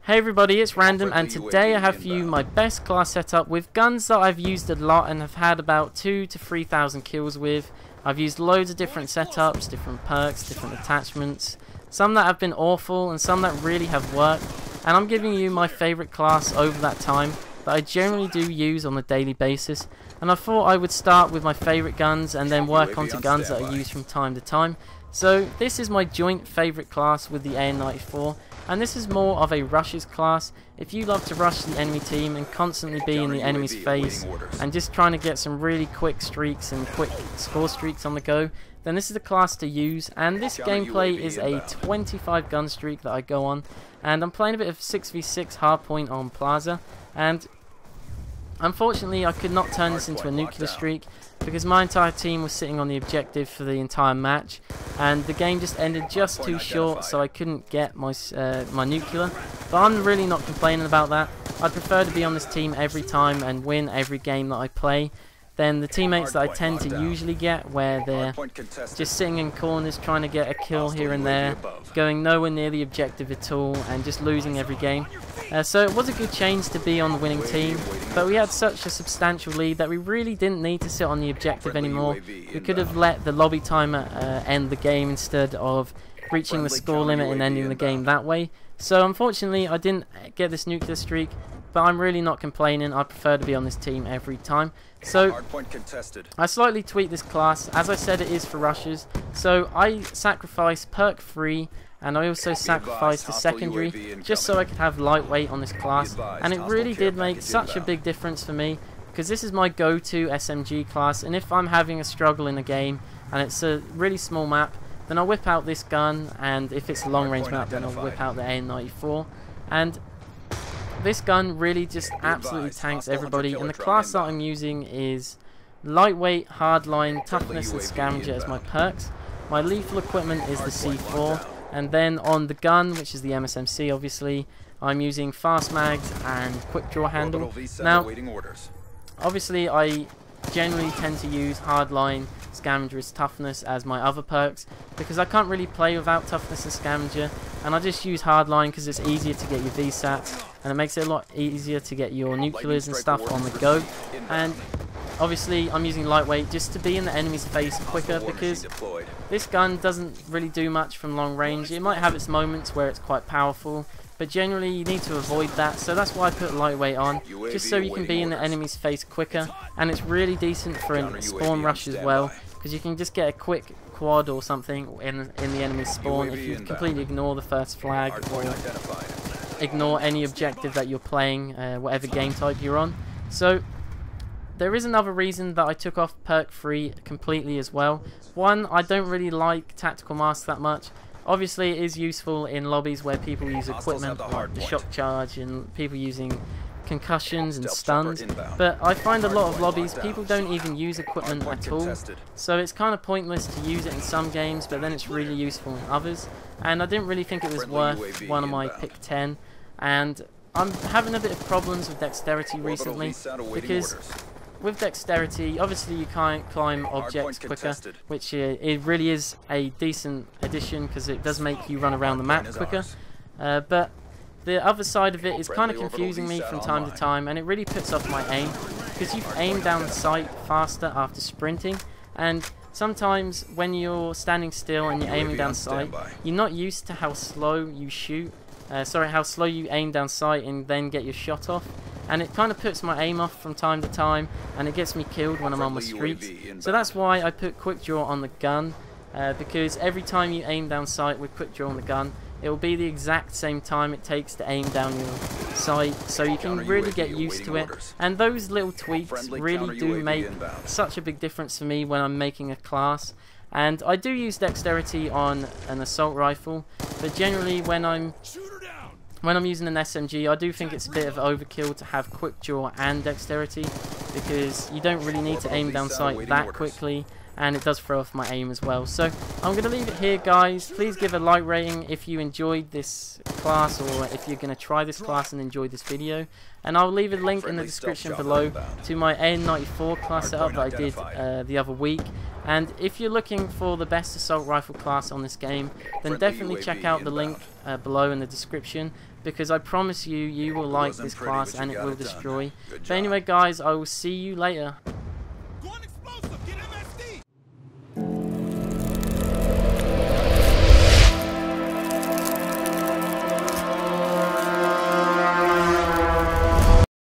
Hey everybody, it's Random, and today I have for you my best class setup with guns that I've used a lot and have had about 2,000 to 3,000 kills with. I've used loads of different setups, different perks, different attachments, some that have been awful and some that really have worked, and I'm giving you my favourite class over that time that I generally do use on a daily basis. And I thought I would start with my favourite guns and then work onto guns that I use from time to time. So this is my joint favourite class with the AN-94, and this is more of a rushes class. If you love to rush the enemy team and constantly be in the enemy's face and just trying to get some really quick streaks and quick score streaks on the go, then this is the class to use. And this gameplay is a 25 gun streak that I go on, and I'm playing a bit of 6v6 hardpoint on Plaza, and unfortunately I could not turn this into a nuclear streak because my entire team was sitting on the objective for the entire match, and the game just ended just too short, so I couldn't get my nuclear. But I'm really not complaining about that. I'd prefer to be on this team every time and win every game that I play than the teammates that I tend to usually get, where they're just sitting in corners trying to get a kill here and there, going nowhere near the objective at all, and just losing every game. So it was a good change to be on the winning team, but we had such a substantial lead that we really didn't need to sit on the objective anymore. We could have let the lobby timer end the game instead of reaching the score limit and ending the game that way. So unfortunately I didn't get this nuclear streak, but I'm really not complaining. I prefer to be on this team every time. So I slightly tweaked this class. As I said, it is for rushers, so I sacrificed perk 3 and I also sacrificed the secondary just so I could have lightweight on this class, and it really did make such a big difference for me because this is my go-to SMG class, and if I'm having a struggle in a game and it's a really small map, then I'll whip out this gun, and if it's a long range map then I'll whip out the AN-94, and this gun really just absolutely tanks everybody. And the class that I'm using is lightweight, hardline, toughness and scavenger as my perks. My lethal equipment is the C4, and then on the gun, which is the MSMC obviously, I'm using fast mags and quick draw handle. Now obviously I generally tend to use hardline, scavenger's toughness as my other perks because I can't really play without toughness and scavenger, and I just use hardline because it's easier to get your VSATs and it makes it a lot easier to get your nuclears and stuff on the go. And obviously I'm using lightweight just to be in the enemy's face quicker because this gun doesn't really do much from long range. It might have its moments where it's quite powerful, but generally you need to avoid that, so that's why I put lightweight on, just so you can be in the enemy's face quicker. And it's really decent for a spawn rush as well, because you can just get a quick quad or something in the enemy's spawn if you completely ignore the first flag or ignore any objective that you're playing, whatever game type you're on. So there is another reason that I took off perk 3 completely as well. One, I don't really like tactical mask that much. Obviously it is useful in lobbies where people use equipment like the shock charge and people using concussions and stuns, but I find a lot of lobbies people don't even use equipment at all, so it's kind of pointless to use it in some games, but then it's really useful in others, and I didn't really think it was worth one of my pick 10. And I'm having a bit of problems with dexterity recently because with dexterity, obviously you can't climb objects quicker, which it really is a decent addition because it does make you run around the map quicker, but the other side of it is kind of confusing me from time to time, and it really puts off my aim because you aim down the sight faster after sprinting, and sometimes when you're standing still and you're aiming down sight, you're not used to how slow you shoot, how slow you aim down sight and then get your shot off, and it kind of puts my aim off from time to time, and it gets me killed when I'm on my streaks. So that's why I put quick draw on the gun, because every time you aim down sight with quick draw on the gun, it will be the exact same time it takes to aim down your sight, so you can really get used to it. And those little tweaks really do make such a big difference for me when I'm making a class. And I do use dexterity on an assault rifle, but generally when I'm using an SMG, I do think it's a bit of overkill to have quick draw and dexterity, because you don't really need to aim down sight that quickly, and it does throw off my aim as well. So I'm going to leave it here, guys. Please give a like rating if you enjoyed this class, or if you're going to try this class and enjoy this video, and I'll leave a link in the description below to my AN-94 class setup that I did the other week, And if you're looking for the best assault rifle class on this game, then definitely check out the link below in the description, because I promise you, you will like this class and it will destroy. But anyway guys, I will see you later.